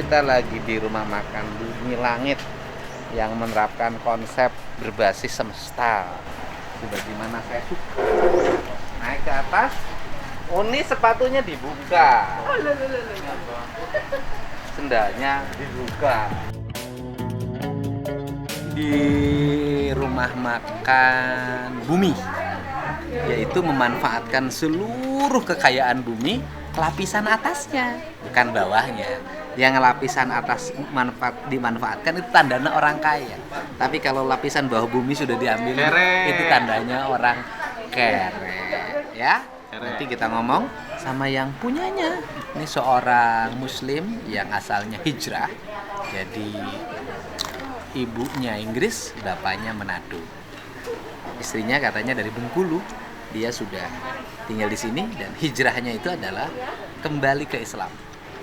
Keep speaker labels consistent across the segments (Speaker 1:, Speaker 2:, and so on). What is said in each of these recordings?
Speaker 1: kita lagi di rumah makan Bumi Langit yang menerapkan konsep berbasis semesta. Bagaimana saya suka. Naik ke atas, ini sepatunya dibuka. Sendalnya dibuka. Di rumah makan Bumi, yaitu memanfaatkan seluruh kekayaan bumi, lapisan atasnya, bukan bawahnya. Yang lapisan atas dimanfaatkan itu tandanya orang kaya. Tapi kalau lapisan bawah bumi sudah diambil, itu tandanya orang kere. Ya, nanti kita ngomong sama yang punyanya. Ini seorang Muslim yang asalnya hijrah, jadi ibunya Inggris, bapaknya Manado. Istrinya katanya dari Bengkulu. Dia sudah tinggal di sini dan hijrahnya itu adalah kembali ke Islam.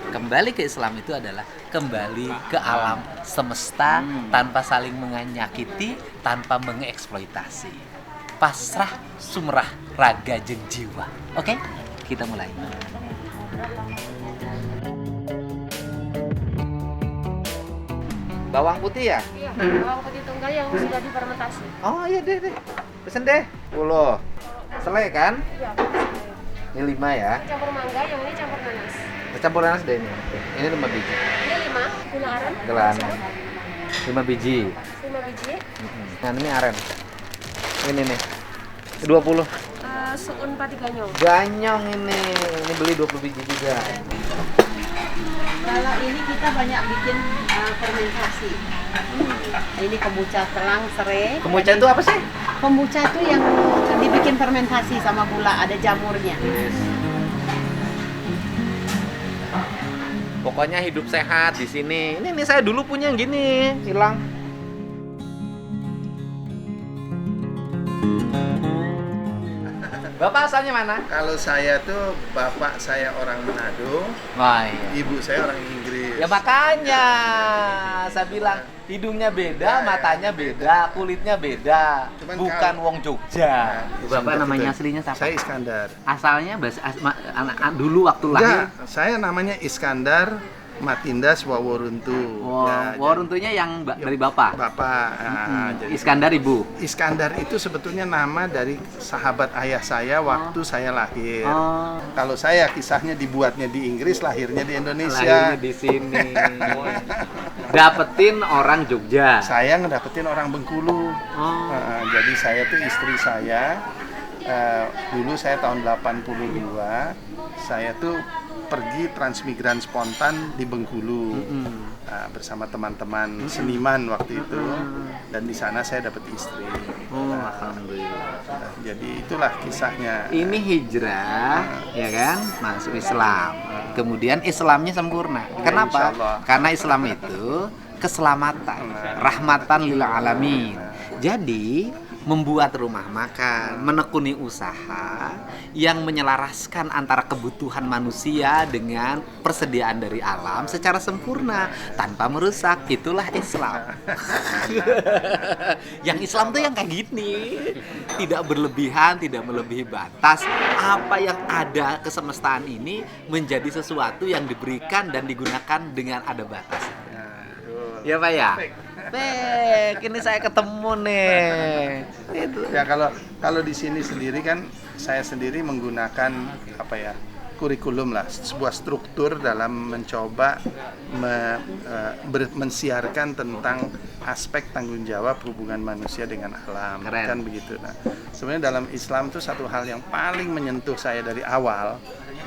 Speaker 1: Kembali ke Islam itu adalah kembali ke alam semesta tanpa saling menyakiti, tanpa mengeksploitasi. Pasrah, sumrah, raga jeung jiwa. Oke? Kita mulai. Bawang putih ya?
Speaker 2: Iya, bawang putih tunggal yang sudah difermentasi.
Speaker 1: Oh iya deh. Pesen deh. 10. Selai kan?
Speaker 2: Iya.
Speaker 1: Ini 5 ya.
Speaker 2: Campur mangga, yang ini campur nanas.
Speaker 1: Campur nanas deh ini. Ini 5 biji.
Speaker 2: Ini 5, gula aren.
Speaker 1: Gelan. 5 biji.
Speaker 2: 5 biji.
Speaker 1: Nah ini aren. Ini nih. 20.
Speaker 2: Suun pati ganyong.
Speaker 1: Ganyong ini. Ini beli 20 biji juga.
Speaker 3: Kalau ini kita banyak bikin fermentasi. Ini kombucha telang serai.
Speaker 1: Kombucha itu apa sih?
Speaker 3: Kombucha itu yang dibikin fermentasi sama gula, ada jamurnya.
Speaker 1: Pokoknya hidup sehat di sini. Ini saya dulu punya yang gini, hilang. Bapak asalnya mana?
Speaker 4: Kalau saya tuh bapak saya orang Manado,
Speaker 1: Wah, iya.
Speaker 4: ibu saya orang Inggris.
Speaker 1: Ya makanya saya bilang hidungnya beda, matanya beda, kulitnya beda.
Speaker 4: Cuman
Speaker 1: Bukan wong Jogja.
Speaker 4: Nah,
Speaker 1: Bapak namanya
Speaker 4: betul.
Speaker 1: aslinya siapa?
Speaker 4: Saya Iskandar.
Speaker 1: Asalnya dulu waktu lahir.
Speaker 4: Enggak, saya namanya Iskandar Matindas Waworuntu.
Speaker 1: Waruntunya yang dari Bapak.
Speaker 4: Bapak. Jadi
Speaker 1: Iskandar ibu.
Speaker 4: Iskandar itu sebetulnya nama dari sahabat ayah saya waktu saya lahir.
Speaker 1: Oh.
Speaker 4: Kalau saya kisahnya dibuatnya di Inggris, lahirnya di Indonesia.
Speaker 1: Lahirnya di sini. Dapetin orang Jogja.
Speaker 4: Saya ngedapetin orang Bengkulu. Jadi saya tuh istri saya dulu saya tahun 82 saya tuh pergi transmigran spontan di Bengkulu bersama teman-teman seniman waktu itu, dan di sana saya dapat istri.
Speaker 1: Alhamdulillah.
Speaker 4: Jadi itulah kisahnya.
Speaker 1: Ini hijrah, ya kan, masuk Islam. Kemudian Islamnya sempurna. Kenapa?
Speaker 4: insyaallah.
Speaker 1: Karena Islam itu keselamatan, rahmatan lil alamin. Jadi membuat rumah makan, menekuni usaha yang menyelaraskan antara kebutuhan manusia dengan persediaan dari alam secara sempurna tanpa merusak. Itulah Islam. Yang Islam tuh yang kayak gini, tidak berlebihan, tidak melebihi batas. Apa yang ada kesemestaan ini menjadi sesuatu yang diberikan dan digunakan dengan ada batas. Ya Pak ya? Pek, ini saya ketemu nih. Itu.
Speaker 4: Ya kalau di sini sendiri kan saya sendiri menggunakan kurikulum lah, sebuah struktur dalam mencoba mensiarkan tentang aspek tanggung jawab hubungan manusia dengan alam.
Speaker 1: Keren.
Speaker 4: Kan begitu. Nah, sebenarnya dalam Islam itu satu hal yang paling menyentuh saya dari awal,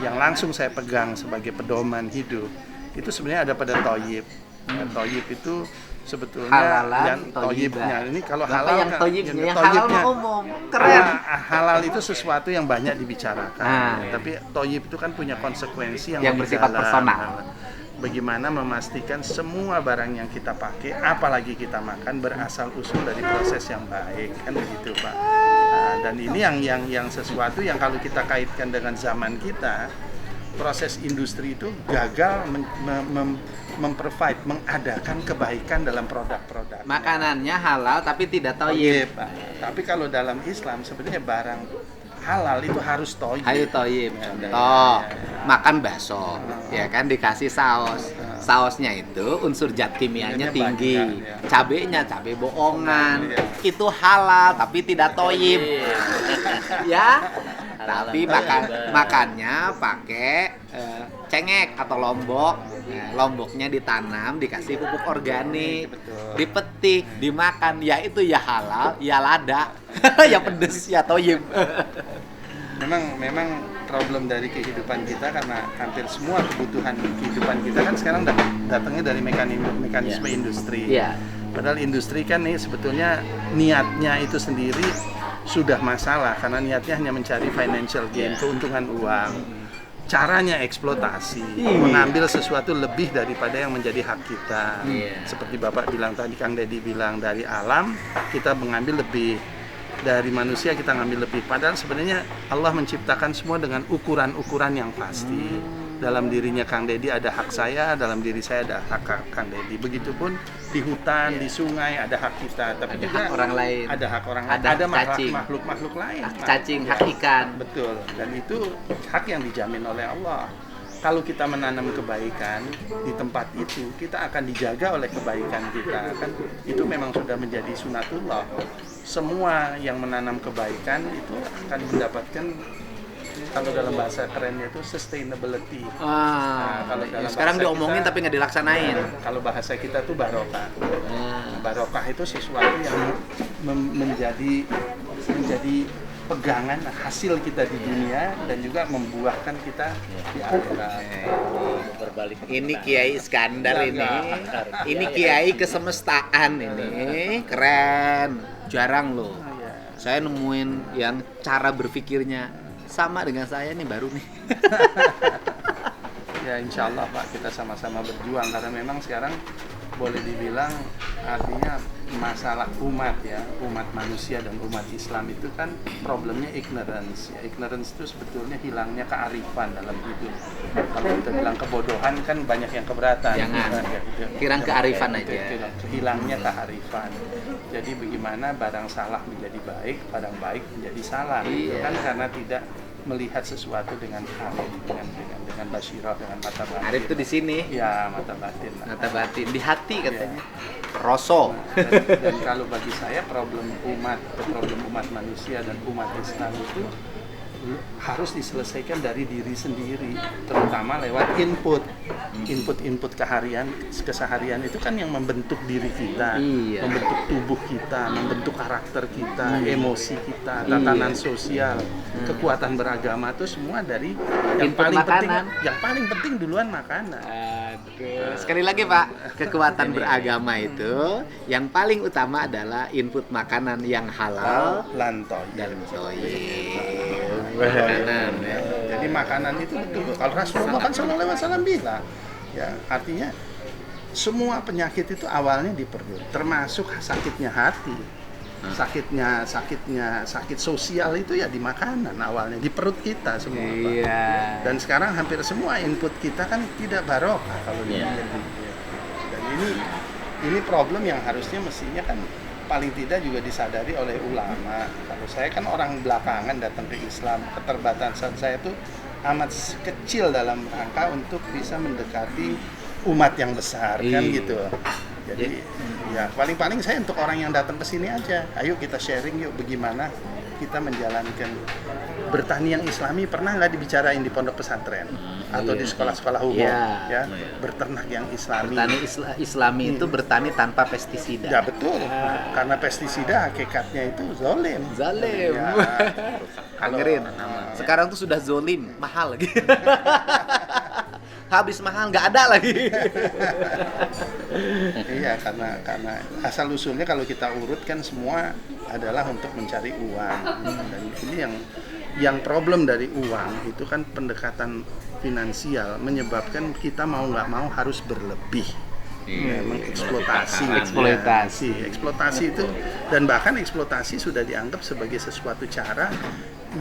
Speaker 4: yang langsung saya pegang sebagai pedoman hidup, itu sebenarnya ada pada thayyib. Thayyib itu sebetulnya
Speaker 1: Halalan,
Speaker 4: yang thayyibnya ini kalau
Speaker 1: Bapak
Speaker 4: halal
Speaker 1: yang
Speaker 4: kan,
Speaker 1: thayyibnya, yang
Speaker 4: thayyibnya.
Speaker 1: halal umum. Keren.
Speaker 4: Halal itu sesuatu yang banyak dibicarakan.
Speaker 1: Nah,
Speaker 4: tapi thayyib itu kan punya konsekuensi yang lebih
Speaker 1: bersifat
Speaker 4: dalam.
Speaker 1: personal.
Speaker 4: Bagaimana memastikan semua barang yang kita pakai, apalagi kita makan, berasal usul dari proses yang baik, kan begitu Pak. Dan ini yang sesuatu yang kalau kita kaitkan dengan zaman kita, proses industri itu gagal memprovide, mengadakan kebaikan dalam produk-produk.
Speaker 1: Makanannya halal tapi tidak thayyib.
Speaker 4: Tapi kalau dalam Islam sebenarnya barang halal itu harus thayyib.
Speaker 1: Ayo thayyib.
Speaker 4: Ya,
Speaker 1: Contoh, makan bakso, ya kan dikasih saus sausnya itu unsur zat kimianya
Speaker 4: Kimianya
Speaker 1: tinggi,
Speaker 4: banyak, ya.
Speaker 1: cabenya cabe bohongan,
Speaker 4: Iya.
Speaker 1: itu halal tapi tidak toyib, ya. Tapi makannya pakai cengek atau lombok. Nah, lomboknya ditanam, dikasih pupuk organik,
Speaker 4: Betul.
Speaker 1: dipetik, dimakan. Ya itu ya halal, ya lada, ya pedes, ya toyib.
Speaker 4: Memang problem dari kehidupan kita karena hampir semua kebutuhan kehidupan kita kan sekarang datangnya dari mekanisme industri.
Speaker 1: Iya.
Speaker 4: Padahal industri kan nih sebetulnya niatnya itu sendiri sudah masalah karena niatnya hanya mencari financial gain, keuntungan uang. Caranya eksploitasi, mengambil sesuatu lebih daripada yang menjadi hak kita. Seperti Bapak bilang tadi, Kang Deddy bilang, dari alam kita mengambil lebih, dari manusia kita ngambil lebih. Padahal sebenarnya Allah menciptakan semua dengan ukuran-ukuran yang pasti. Dalam dirinya Kang Deddy ada hak saya, dalam diri saya ada hak Kang Deddy. Begitupun di hutan, di sungai ada hak kita, tapi
Speaker 1: Ada
Speaker 4: juga
Speaker 1: hak orang lain.
Speaker 4: Ada hak orang lain,
Speaker 1: Ada
Speaker 4: ada
Speaker 1: cacing.
Speaker 4: makhluk-makhluk lain.
Speaker 1: Hak cacing, hak ikan.
Speaker 4: Betul, dan itu hak yang dijamin oleh Allah. Kalau kita menanam kebaikan di tempat itu, kita akan dijaga oleh kebaikan kita. Kan itu memang sudah menjadi sunatullah. Semua yang menanam kebaikan itu akan mendapatkan, kalau dalam bahasa kerennya itu sustainability. Kalau dalam
Speaker 1: Sekarang
Speaker 4: bahasa
Speaker 1: diomongin
Speaker 4: kita,
Speaker 1: tapi nggak dilaksanain.
Speaker 4: Kalau bahasa kita tuh barokah. Barokah itu sesuatu yang menjadi pegangan hasil kita di dunia dan juga membuahkan kita di akhirat.
Speaker 1: Ini Kiai Iskandar ini Kiai kesemestaan ini, keren, jarang loh. Saya nemuin yang cara berpikirnya sama dengan saya nih, baru nih.
Speaker 4: Ya insya Allah Pak, kita sama-sama berjuang karena memang sekarang boleh dibilang artinya masalah umat ya, umat manusia dan umat Islam itu kan problemnya ignorance ya. Ignorance itu sebetulnya hilangnya kearifan dalam hidup. Kalau kita bilang kebodohan kan banyak yang keberatan.
Speaker 1: Jangan.
Speaker 4: Ya, gitu.
Speaker 1: Kirang kearifan aja.
Speaker 4: Hilangnya kearifan. Jadi bagaimana barang salah menjadi baik, barang baik menjadi salah. Itu kan karena tidak melihat sesuatu dengan arif, dengan basyirah, dengan mata batin.
Speaker 1: Arif itu di sini.
Speaker 4: Ya, mata batin.
Speaker 1: Mata batin di hati katanya. Roso.
Speaker 4: Dan kalau bagi saya problem umat manusia dan umat Islam itu harus diselesaikan dari diri sendiri, terutama lewat input keseharian itu kan yang membentuk diri kita, membentuk tubuh kita, membentuk karakter kita, emosi kita, tatanan sosial, kekuatan beragama itu semua dari yang
Speaker 1: Input
Speaker 4: paling
Speaker 1: makanan.
Speaker 4: yang paling penting duluan makanan.
Speaker 1: Sekali lagi Pak, kekuatan beragama itu yang paling utama adalah input makanan yang halal
Speaker 4: Lantoy.
Speaker 1: dan toyib. Makanan ya.
Speaker 4: Jadi makanan itu betul. Kalau Rasulullah kan sallallahu alaihi wasallam bilang, ya artinya semua penyakit itu awalnya di perut, termasuk sakitnya hati. Sakit sosial itu ya di makanan awalnya, di perut kita semua. Pak. Dan sekarang hampir semua input kita kan tidak barokah kalau dipikir-pikir. Dan ini problem yang harusnya mestinya kan paling tidak juga disadari oleh ulama. Kalau saya kan orang belakangan datang ke Islam, keterbatasan saya itu amat kecil dalam rangka untuk bisa mendekati umat yang besar kan gitu. Jadi ya paling-paling saya untuk orang yang datang ke sini aja, ayo kita sharing yuk bagaimana kita menjalankan bertani yang Islami. Pernah nggak dibicarain di pondok pesantren atau di sekolah-sekolah umum ya berternak yang Islami.
Speaker 1: Bertani Islami itu bertani tanpa pestisida.
Speaker 4: Ya betul, karena pestisida hakikatnya itu zolim.
Speaker 1: Zalim.
Speaker 4: Ya,
Speaker 1: Angerin. Sekarang tuh sudah zolim, mahal lagi. Habis mahal nggak ada lagi.
Speaker 4: Iya, karena asal usulnya kalau kita urut kan semua adalah untuk mencari uang. Dan ini yang problem dari uang itu kan pendekatan finansial menyebabkan kita mau nggak mau harus berlebih. Eksploitasi itu, dan bahkan eksploitasi sudah dianggap sebagai sesuatu cara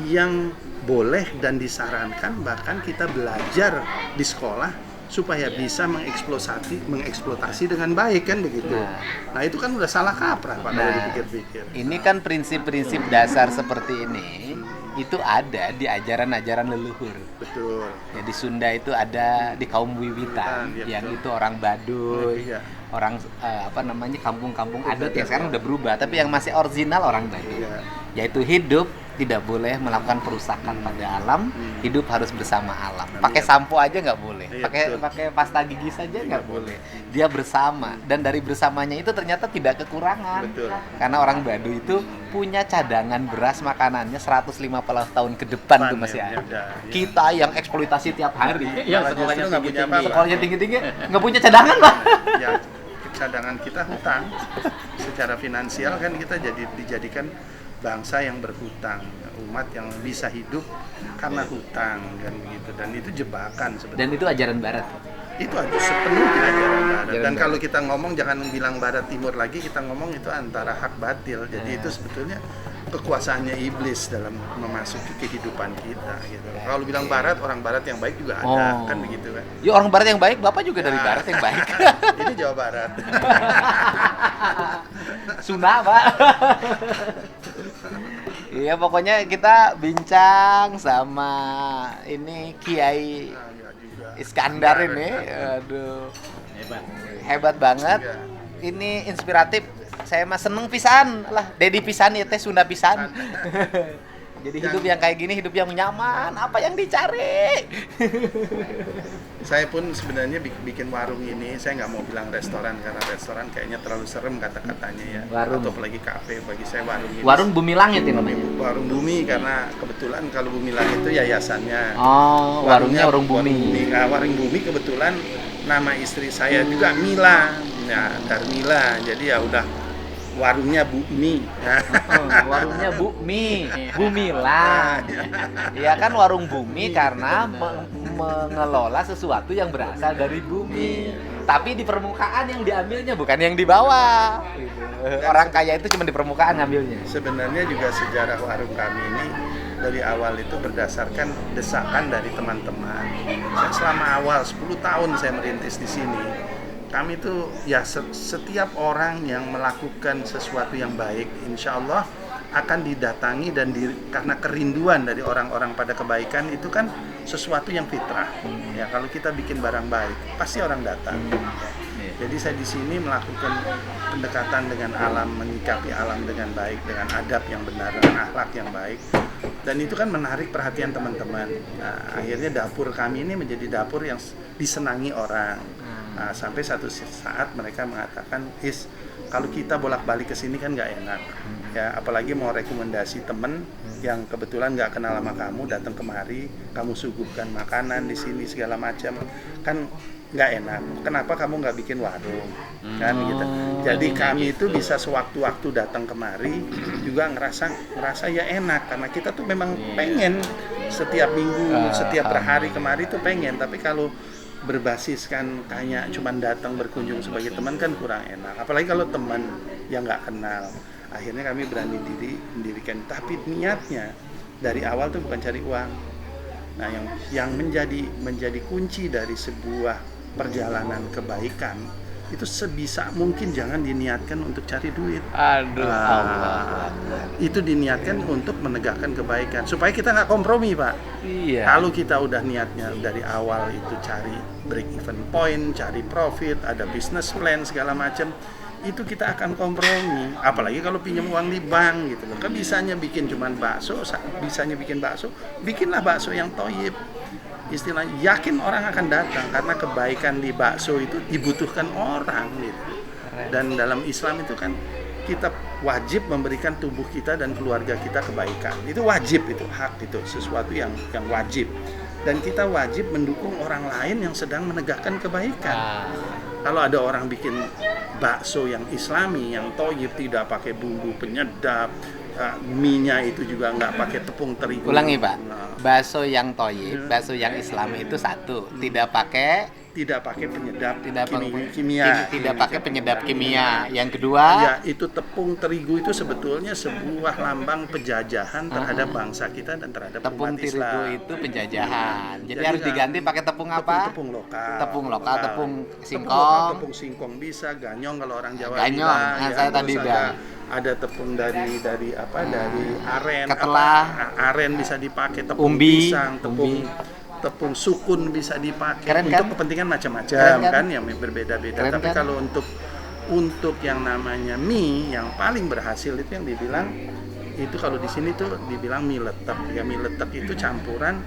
Speaker 4: yang boleh dan disarankan, bahkan kita belajar di sekolah supaya bisa mengeksploitasi dengan baik kan begitu. Nah itu kan udah salah kaprah Pak kalau dipikir-pikir.
Speaker 1: Ini kan prinsip-prinsip dasar seperti ini itu ada di ajaran-ajaran leluhur.
Speaker 4: Betul.
Speaker 1: Ya, di Sunda itu ada di kaum Wiwitan,
Speaker 4: Iya,
Speaker 1: yang
Speaker 4: betul.
Speaker 1: itu orang Baduy,
Speaker 4: Iya.
Speaker 1: orang kampung-kampung adat yang sekarang udah berubah, tapi yang masih original orang Baduy.
Speaker 4: Iya.
Speaker 1: Yaitu hidup tidak boleh melakukan perusakan pada alam, hidup harus bersama alam. Pakai sampo aja nggak boleh,
Speaker 4: Iya,
Speaker 1: pakai
Speaker 4: betul.
Speaker 1: pakai pasta gigi saja nggak boleh. Dia bersama, dan dari bersamanya itu ternyata tidak kekurangan.
Speaker 4: Betul.
Speaker 1: Karena orang Baduy itu punya cadangan beras makanannya 150 tahun ke depan tuh masih
Speaker 4: Ya,
Speaker 1: ada.
Speaker 4: udah, ya.
Speaker 1: Kita yang eksploitasi tiap hari, yang
Speaker 4: Malah justru nggak punya apa-apa.
Speaker 1: sekolahnya tinggi-tinggi, nggak punya cadangan, Pak.
Speaker 4: Ya, cadangan kita hutang. Secara finansial kan kita dijadikan bangsa yang berhutang, umat yang bisa hidup karena hutang kan begitu, dan itu jebakan sebenarnya.
Speaker 1: Dan itu ajaran barat.
Speaker 4: Itu aja sepenuhnya ajaran barat.
Speaker 1: Ajaran
Speaker 4: Dan
Speaker 1: barat.
Speaker 4: kalau kita ngomong jangan bilang barat timur lagi, kita ngomong itu antara hak batil. Jadi itu sebetulnya kekuasaannya iblis dalam memasuki kehidupan kita gitu. Kalau bilang barat, orang barat yang baik juga ada, kan begitu kan.
Speaker 1: Ya orang barat yang baik, Bapak juga dari barat yang baik.
Speaker 4: Ini Jawa Barat.
Speaker 1: Sunda, Pak. Iya, pokoknya kita bincang sama ini Kiai
Speaker 4: Nah, ya juga.
Speaker 1: Iskandar ini. Aduh. Hebat banget.
Speaker 4: Iya.
Speaker 1: Ini inspiratif. Saya mah seneng pisan lah. Dedi pisan ya teh Sunda pisan. Jadi hidup yang kayak gini, hidup yang nyaman, apa yang dicari?
Speaker 4: Saya pun sebenarnya bikin warung ini, saya nggak mau bilang restoran karena restoran kayaknya terlalu serem kata-katanya ya.
Speaker 1: Warung.
Speaker 4: Atau apalagi kafe, bagi saya warung ini.
Speaker 1: Warung Bumi Langit ini namanya.
Speaker 4: Warung Bumi karena kebetulan kalau Bumi Langit itu yayasannya.
Speaker 1: Oh, warungnya Warung Bumi.
Speaker 4: Warung Bumi kebetulan nama istri saya juga Mila, ya Darmila. Jadi ya udah warungnya Bumi.
Speaker 1: Warungnya Bumilang. Iya kan warung bumi karena mengelola sesuatu yang berasal dari bumi. Tapi di permukaan yang diambilnya bukan yang di bawah. Gitu. Orang kaya itu cuma di permukaan ngambilnya.
Speaker 4: Sebenarnya juga sejarah warung kami ini dari awal itu berdasarkan desakan dari teman-teman. Saya selama awal 10 tahun saya merintis di sini. Kami itu ya setiap orang yang melakukan sesuatu yang baik, insya Allah akan didatangi dan karena kerinduan dari orang-orang pada kebaikan itu kan sesuatu yang fitrah. Ya kalau kita bikin barang baik, pasti orang datang. Jadi saya di sini melakukan pendekatan dengan alam, menyikapi alam dengan baik, dengan adab yang benar, dengan akhlak yang baik. Dan itu kan menarik perhatian teman-teman. Nah, akhirnya dapur kami ini menjadi dapur yang disenangi orang. Nah, sampai satu saat mereka mengatakan, kalau kita bolak-balik ke sini kan nggak enak. Ya, apalagi mau rekomendasi temen yang kebetulan nggak kenal sama kamu datang kemari, kamu suguhkan makanan di sini segala macam, kan nggak enak. Kenapa kamu nggak bikin warung? Kan gitu. Jadi kami itu bisa sewaktu-waktu datang kemari juga ngerasa ya enak karena kita tuh memang pengen setiap minggu, setiap berhari kemari tuh pengen. Tapi kalau berbasiskan kayak cuman datang berkunjung sebagai teman kan kurang enak. Apalagi kalau teman yang nggak kenal. Akhirnya kami berani mendirikan. Tapi niatnya dari awal tuh bukan cari uang. Nah, yang menjadi kunci dari sebuah perjalanan kebaikan itu sebisa mungkin jangan diniatkan untuk cari duit.
Speaker 1: Aduh, Allah.
Speaker 4: Itu diniatkan untuk menegakkan kebaikan supaya kita nggak kompromi, Pak.
Speaker 1: Iya.
Speaker 4: Kalau kita udah niatnya dari awal itu cari break even point, cari profit, ada business plan segala macam, itu kita akan kompromi. Apalagi kalau pinjam uang di bank gitu loh. Kan bisanya bikin cuman bakso, bisanya bikin bakso, bikinlah bakso yang toyib. Istilah yakin orang akan datang karena kebaikan di bakso itu dibutuhkan orang gitu. Dan dalam Islam itu kan kita wajib memberikan tubuh kita dan keluarga kita kebaikan. Itu wajib, itu hak, itu sesuatu yang wajib. Dan kita wajib mendukung orang lain yang sedang menegakkan kebaikan. Kalau ada orang bikin bakso yang islami, yang toyib, tidak pakai bumbu penyedap, mie-nya itu juga nggak pakai tepung terigu.
Speaker 1: Ulangi, Pak.
Speaker 4: Nah,
Speaker 1: Bakso yang toyib, bakso yang islami itu satu, tidak pakai
Speaker 4: penyedap
Speaker 1: pakai
Speaker 4: kimia.
Speaker 1: tidak pakai penyedap kimia. Yang kedua,
Speaker 4: Ya, itu tepung terigu itu sebetulnya sebuah lambang penjajahan terhadap bangsa kita dan terhadap
Speaker 1: tepung
Speaker 4: umat
Speaker 1: terigu
Speaker 4: Islam.
Speaker 1: itu penjajahan. Jadi
Speaker 4: Jadi
Speaker 1: harus diganti pakai tepung apa?
Speaker 4: Tepung lokal.
Speaker 1: Tepung lokal, tepung
Speaker 4: Tepung
Speaker 1: singkong.
Speaker 4: lokal, tepung singkong bisa, ganyong kalau orang Jawa
Speaker 1: Ganyong,
Speaker 4: bilang,
Speaker 1: saya tadi
Speaker 4: terus
Speaker 1: udah.
Speaker 4: ada ada tepung dari apa, dari aren,
Speaker 1: Ketelah.
Speaker 4: aren bisa dipakai, tepung
Speaker 1: Umbi.
Speaker 4: pisang, tepung sukun bisa dipakai
Speaker 1: Keren,
Speaker 4: untuk
Speaker 1: kan?
Speaker 4: kepentingan macam-macam
Speaker 1: Keren, kan?
Speaker 4: kan, yang berbeda-beda.
Speaker 1: Keren,
Speaker 4: Tapi
Speaker 1: kan?
Speaker 4: kalau untuk yang namanya mie yang paling berhasil itu yang dibilang itu, kalau di sini tuh dibilang mie letek. Ya, mie letek itu campuran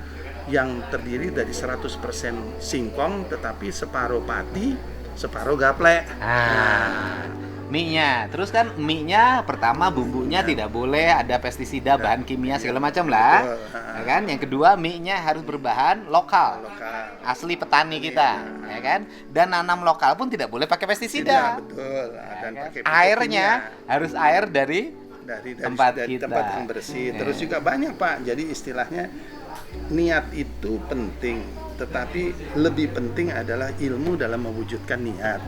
Speaker 4: yang terdiri dari 100% singkong tetapi separuh pati, separuh gaplek.
Speaker 1: Mie-nya. Terus kan mie-nya pertama bumbunya tidak boleh ada pestisida, bahan kimia segala macam lah.
Speaker 4: Betul.
Speaker 1: Ya kan? Yang kedua mie-nya harus berbahan lokal.
Speaker 4: Lokal.
Speaker 1: Asli petani kita, ya kan? Dan nanam lokal pun tidak boleh pakai pestisida.
Speaker 4: Tidak, betul. Nah,
Speaker 1: Ya
Speaker 4: dan
Speaker 1: kan?
Speaker 4: pakai pupuk
Speaker 1: Airnya
Speaker 4: kimia.
Speaker 1: harus air dari tempat
Speaker 4: dari
Speaker 1: kita.
Speaker 4: tempat yang bersih.
Speaker 1: Ya.
Speaker 4: Terus juga banyak, Pak. Jadi istilahnya niat itu penting, tetapi lebih penting adalah ilmu dalam mewujudkan niat.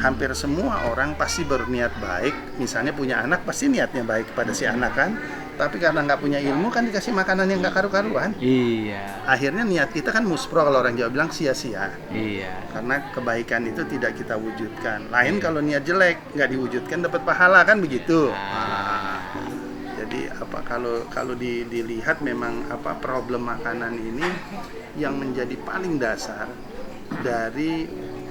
Speaker 4: Hampir semua orang pasti berniat baik. Misalnya punya anak pasti niatnya baik kepada si anak kan. Tapi karena nggak punya ilmu kan dikasih makanan yang nggak karu-karuan.
Speaker 1: Iya.
Speaker 4: Akhirnya niat kita kan muspro, kalau orang Jawa bilang sia-sia.
Speaker 1: Iya.
Speaker 4: Karena kebaikan itu tidak kita wujudkan. Lain kalau niat jelek nggak diwujudkan dapat pahala kan begitu. Jadi apa, kalau dilihat memang apa problem makanan ini yang menjadi paling dasar dari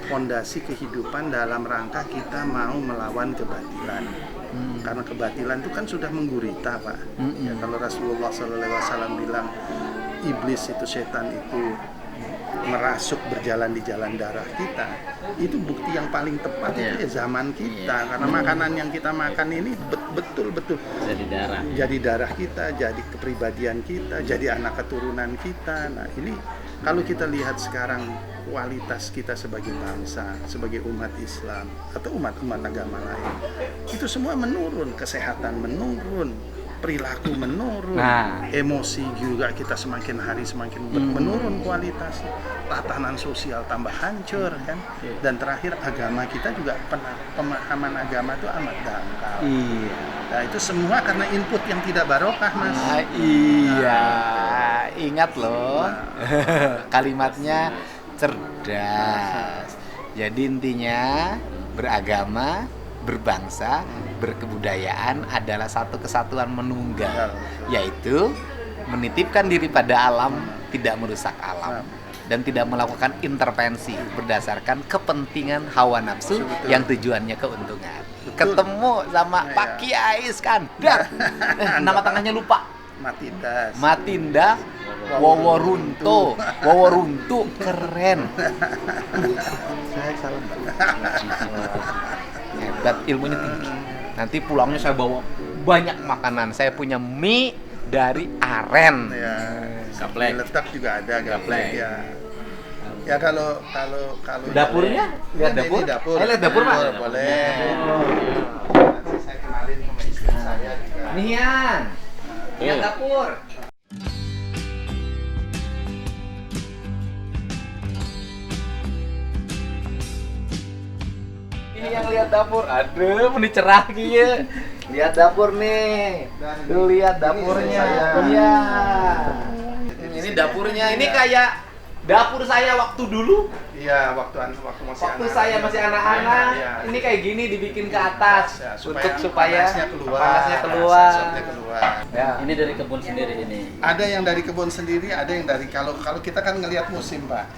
Speaker 4: fondasi kehidupan dalam rangka kita mau melawan kebatilan. Karena kebatilan itu kan sudah menggurita, Pak. Ya, kalau Rasulullah SAW bilang iblis itu, setan itu merasuk berjalan di jalan darah kita, itu bukti yang paling tepat itu ya zaman kita. Karena makanan yang kita makan ini betul-betul jadi darah kita, jadi kepribadian kita, jadi anak keturunan kita. Nah, ini kalau kita lihat sekarang kualitas kita sebagai bangsa, sebagai umat Islam atau umat-umat agama lain, itu semua menurun, kesehatan menurun, perilaku menurun, emosi juga kita semakin hari semakin menurun kualitas, tatanan sosial tambah hancur kan, dan terakhir agama kita juga pemahaman agama itu amat dangkal. Nah, itu semua karena input yang tidak barokah, Mas.
Speaker 1: Iya. Ingat loh. Kalimatnya cerdas. Jadi intinya beragama, berbangsa, berkebudayaan adalah satu kesatuan menunggal, yaitu menitipkan diri pada alam, tidak merusak alam, dan tidak melakukan intervensi berdasarkan kepentingan hawa nafsu yang tujuannya keuntungan. Ketemu sama Pak Kiai Iskandar, nama tengahnya lupa. Matinda Woworunto. Woworuntu keren. Saya salah. Hebat, ilmunya tinggi. Nanti pulangnya saya bawa banyak makanan. Saya punya mie dari aren.
Speaker 4: Ya,
Speaker 1: gaplek.
Speaker 4: Letak juga ada gaplek. Ya. Ya kalau
Speaker 1: dapurnya, lihat dapur.
Speaker 4: Dapur.
Speaker 1: Lihat dapur, Pak.
Speaker 4: Boleh. Nanti saya kenalin sama istri saya juga.
Speaker 1: Nian. Lihat dapur. Ini yang lihat dapur. Aduh, ini cerah gitu. Lihat dapur nih. Tuh lihat dapurnya. Iya. Ini dapurnya. Ini kayak dapur saya waktu dulu.
Speaker 4: Iya, waktu masih
Speaker 1: Waktu saya masih anak-anak,
Speaker 4: ya.
Speaker 1: ini kayak gini dibikin ke atas
Speaker 4: Ya,
Speaker 1: supaya
Speaker 4: panasnya keluar.
Speaker 1: panasnya keluar.
Speaker 4: Sensornya keluar.
Speaker 1: Ya.
Speaker 5: Ini dari kebun sendiri ini.
Speaker 4: Ada yang dari kebun sendiri, ada yang dari kalau kita kan ngelihat musim, Pak.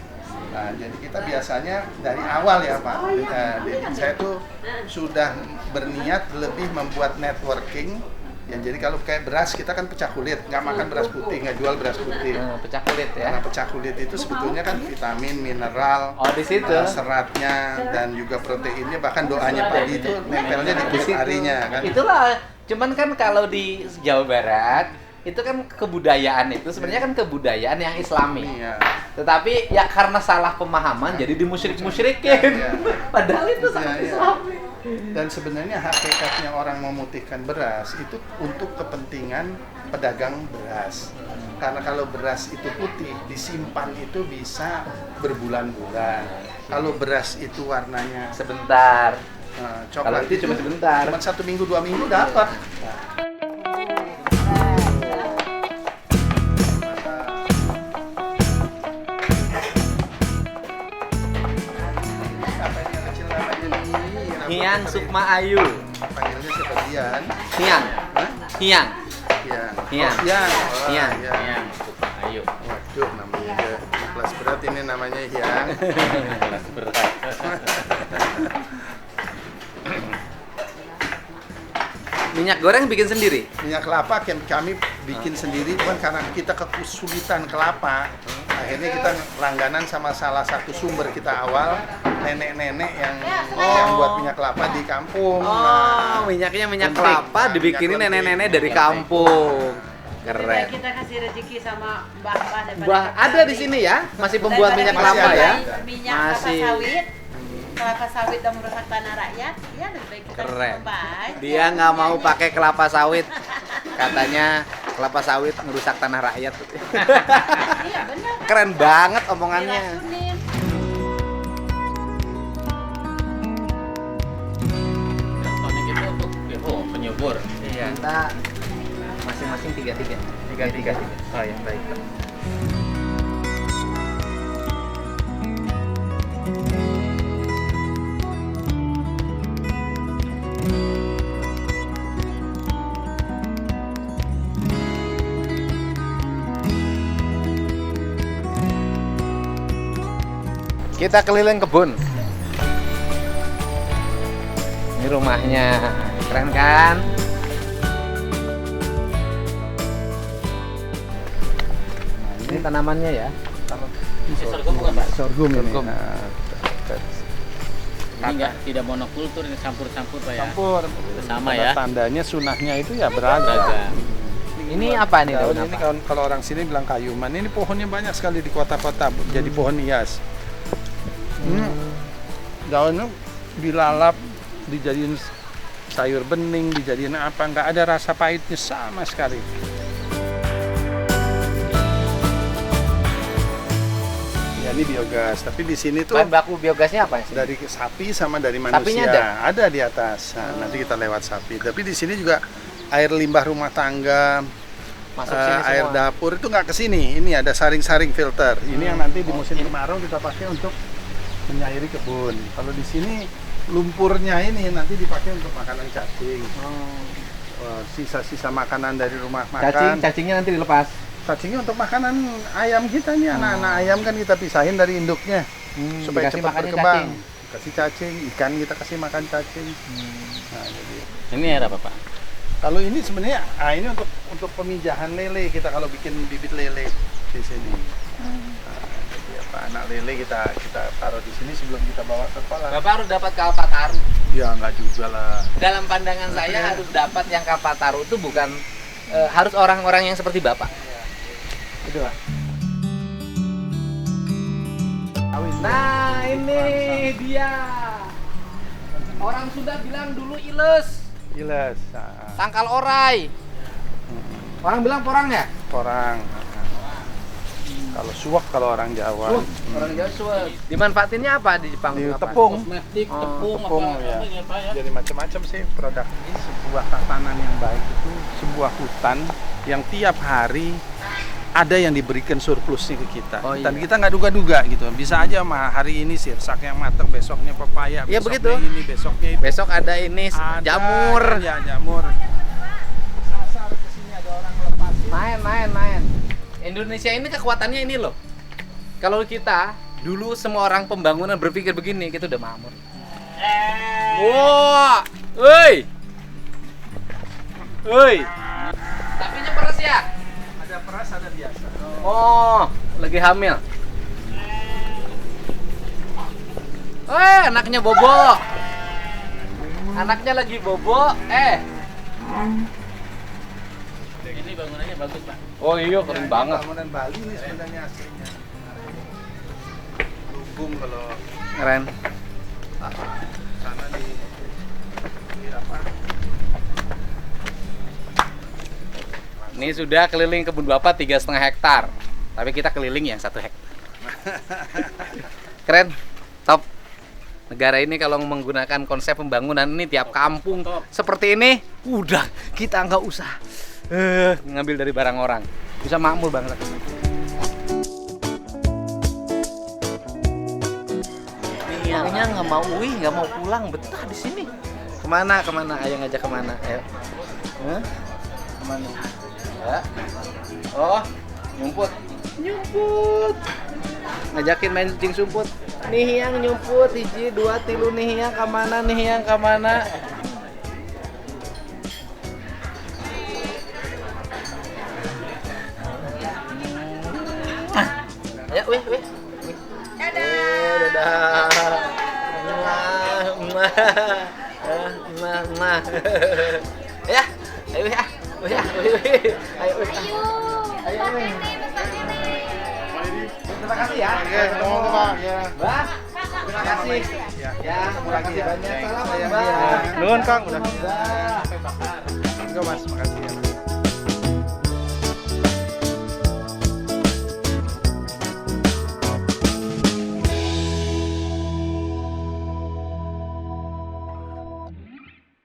Speaker 4: Nah, jadi kita biasanya dari awal ya, Pak. Nah, jadi saya tuh sudah berniat lebih membuat networking. Ya, jadi kalau kayak beras kita kan pecah kulit, nggak makan beras putih, nggak jual beras putih.
Speaker 1: Pecah kulit ya.
Speaker 4: Karena pecah kulit itu sebetulnya kan vitamin, mineral,
Speaker 1: Oh, di situ.
Speaker 4: seratnya dan juga proteinnya, bahkan doanya padi itu nempelnya di kulit arinya kan.
Speaker 1: Itulah. Cuman kan kalau di Jawa Barat itu kan kebudayaan itu sebenarnya kan kebudayaan yang Islami.
Speaker 4: Iya.
Speaker 1: Tetapi ya karena salah pemahaman jadi dimusyrik-musyrikin.
Speaker 4: Iya.
Speaker 1: Padahal itu sangat
Speaker 4: Iya.
Speaker 1: Islami.
Speaker 4: Dan sebenarnya hakikatnya orang memutihkan beras itu untuk kepentingan pedagang beras. Karena kalau beras itu putih, disimpan itu bisa berbulan-bulan. Kalau beras itu warnanya
Speaker 1: Sebentar.
Speaker 4: coklat,
Speaker 1: Kalau itu cuma sebentar.
Speaker 4: Cuma 1 minggu 2 minggu dapat.
Speaker 1: Hiang Sukma Ayu.
Speaker 4: Panggilnya seperti Hian.
Speaker 1: Hiang.
Speaker 4: Hah?
Speaker 1: Hiang.
Speaker 4: Hian.
Speaker 1: Hian.
Speaker 4: Oh, Hian. Oh,
Speaker 1: Hian.
Speaker 4: Hian.
Speaker 5: Ayo.
Speaker 4: Waduh, namanya juga kelas berat ini namanya Hian.
Speaker 5: Kelas berat.
Speaker 1: Minyak goreng bikin sendiri.
Speaker 4: Minyak kelapa kami bikin sendiri, cuman karena kita kesulitan kelapa, akhirnya kita langganan sama salah satu sumber kita awal, nenek-nenek yang buat minyak kelapa di kampung.
Speaker 1: Oh, minyaknya minyak
Speaker 4: lentik.
Speaker 1: kelapa
Speaker 4: Nah,
Speaker 1: dibikinin
Speaker 4: minyak
Speaker 1: nenek-nenek
Speaker 4: lentik.
Speaker 1: dari kampung.
Speaker 3: Lebih
Speaker 1: Keren.
Speaker 3: baik kita kasih rezeki sama mbah-mbah daripada
Speaker 1: Wah, ada di sini ya, masih pembuat minyak kelapa
Speaker 4: Masih
Speaker 1: ya.
Speaker 4: ada.
Speaker 3: Minyak
Speaker 1: Masih.
Speaker 3: kelapa sawit dan merusak tanah rakyat, ya lebih baik kita
Speaker 1: Keren.
Speaker 3: coba aja.
Speaker 1: Dia nggak mau pakai kelapa sawit. Katanya kelapa sawit ngerusak tanah rakyat.
Speaker 3: Iya benar.
Speaker 1: Keren banget omongannya.
Speaker 3: Diracunin.
Speaker 5: Tonik itu untuk penyubur.
Speaker 1: Iya. Kita masing-masing tiga-tiga. Tiga-tiga.
Speaker 4: Oh ya, baik.
Speaker 1: Kita keliling kebun. Ini rumahnya. Keren kan? Ini tanamannya ya.
Speaker 5: Sorghum bukan Pak?
Speaker 4: Sorghum ini.
Speaker 1: Sorghum.
Speaker 4: Nah,
Speaker 5: Ini enggak tidak monokultur, ini campur-campur Pak ya.
Speaker 4: campur.
Speaker 5: Sama
Speaker 4: Tanda-
Speaker 5: ya.
Speaker 4: Tandanya sunahnya itu ya beragam.
Speaker 5: Beragam.
Speaker 1: Ini apa nih?
Speaker 4: Daun
Speaker 1: Daun
Speaker 4: ini
Speaker 1: apa?
Speaker 4: kalau orang sini bilang kayuman. Ini pohonnya banyak sekali di kota-kota jadi pohon hias. Daunnya dilalap, dijadiin sayur bening, dijadiin apa, nggak ada rasa pahitnya sama sekali. Ya ini biogas, tapi di sini tuh
Speaker 1: Bahan baku biogasnya apa sih?
Speaker 4: dari sapi sama dari manusia.
Speaker 1: Sapinya
Speaker 4: ada di atas. Nah, nanti kita lewat sapi. Tapi di sini juga air limbah rumah tangga,
Speaker 1: Masuk sini semua.
Speaker 4: air dapur itu nggak ke sini. Ini ada saring-saring filter. Ini yang nanti di musim kemarau kita pakai untuk menyairi kebun. Kalau di sini lumpurnya ini nanti dipakai untuk makanan cacing. Sisa-sisa makanan dari rumah makan.
Speaker 1: Cacingnya nanti dilepas.
Speaker 4: Cacingnya untuk makanan ayam kita nih, anak-anak ayam kan kita pisahin dari induknya supaya
Speaker 1: dikasih
Speaker 4: cepat
Speaker 1: makannya
Speaker 4: berkembang.
Speaker 1: cacing.
Speaker 4: Kasih cacing, ikan kita kasih makan cacing. Nah, jadi
Speaker 5: Ini air apa Pak?
Speaker 4: kalau ini sebenarnya ini untuk pemijahan lele kita kalau bikin bibit lele di sini. Nah, jadi apa anak lele kita taruh di sini sebelum kita bawa ke kolam.
Speaker 1: Bapak harus dapat kalpataru.
Speaker 4: Ya nggak juga lah.
Speaker 1: Dalam pandangan saya harus dapat yang kalpataru itu bukan harus orang-orang yang seperti Bapak. Itu lah. Nah, ini dia. Orang Sunda bilang dulu iles,
Speaker 4: Giles.
Speaker 1: tangkal orai. Orang bilang porang ya?
Speaker 4: Orang. Kalau suwak kalau orang Jawa.
Speaker 1: Orang Jawa suwek. Dimanfaatinnya apa di Jepang?
Speaker 4: Di
Speaker 1: Apa?
Speaker 4: tepung.
Speaker 5: Kosmetik,
Speaker 1: Oh,
Speaker 5: tepung,
Speaker 4: tepung,
Speaker 5: apa,
Speaker 4: ya.
Speaker 5: apa ya Pak ya?
Speaker 4: Jadi macam-macam sih produk ini. Sebuah tatanan yang baik itu sebuah hutan yang tiap hari ada yang diberikan surplusnya ke kita.
Speaker 1: Oh,
Speaker 4: Dan
Speaker 1: iya.
Speaker 4: kita nggak duga-duga gitu. Bisa aja hari ini sirsak yang matang, besoknya pepaya,
Speaker 1: Iya,
Speaker 4: besoknya
Speaker 1: begitu.
Speaker 4: ini, besoknya itu.
Speaker 1: Besok ada ini
Speaker 4: Ada,
Speaker 1: jamur.
Speaker 4: Ya, jamur. Sasar ke sini ada orang lepasin.
Speaker 1: Main. Indonesia ini kekuatannya ini loh. Kalau kita dulu semua orang pembangunan berpikir begini, kita udah makmur. Wah, Woi. Sapinya peres ya?
Speaker 4: Ada peras, ada biasa.
Speaker 1: Oh, lagi hamil. Anaknya bobo. Anaknya lagi bobo.
Speaker 5: Ini bangunannya bagus Pak.
Speaker 1: Oh iya, keren banget.
Speaker 4: Bangunan Bali ini sebenarnya aslinya. Lumbung kalau
Speaker 1: Keren.
Speaker 4: sana di apa?
Speaker 1: Ini sudah keliling kebun Bapak 3,5 hektar. Tapi kita keliling yang 1 hektar. Keren. Top. Negara ini kalau menggunakan konsep pembangunan ini tiap kampung seperti ini, udah kita nggak usah ngambil dari barang orang. Bisa makmur banget. Niangnya nggak mau pulang, betah di sini. Kemana? Ayo ngajak kemana? Ayo. Hah? Kemana? Ya. Oh, nyumput. Ngajakin main cing sumput. Nih yang nyumput, 1, 2, 3 nih yang kemana nih yang kemana? Ayo, weh. Dadah. Mah. Ya, ayo ya. Ayo. Terima kasih ya.
Speaker 4: Oke, Pak. Ya.
Speaker 1: Mbak, terima kasih. Ya, terima kasih banyak. Salam, Mbak.
Speaker 4: Nuhun, Kang. Udah.
Speaker 1: Mbak.
Speaker 4: Enggak, Mas. Makasih ya.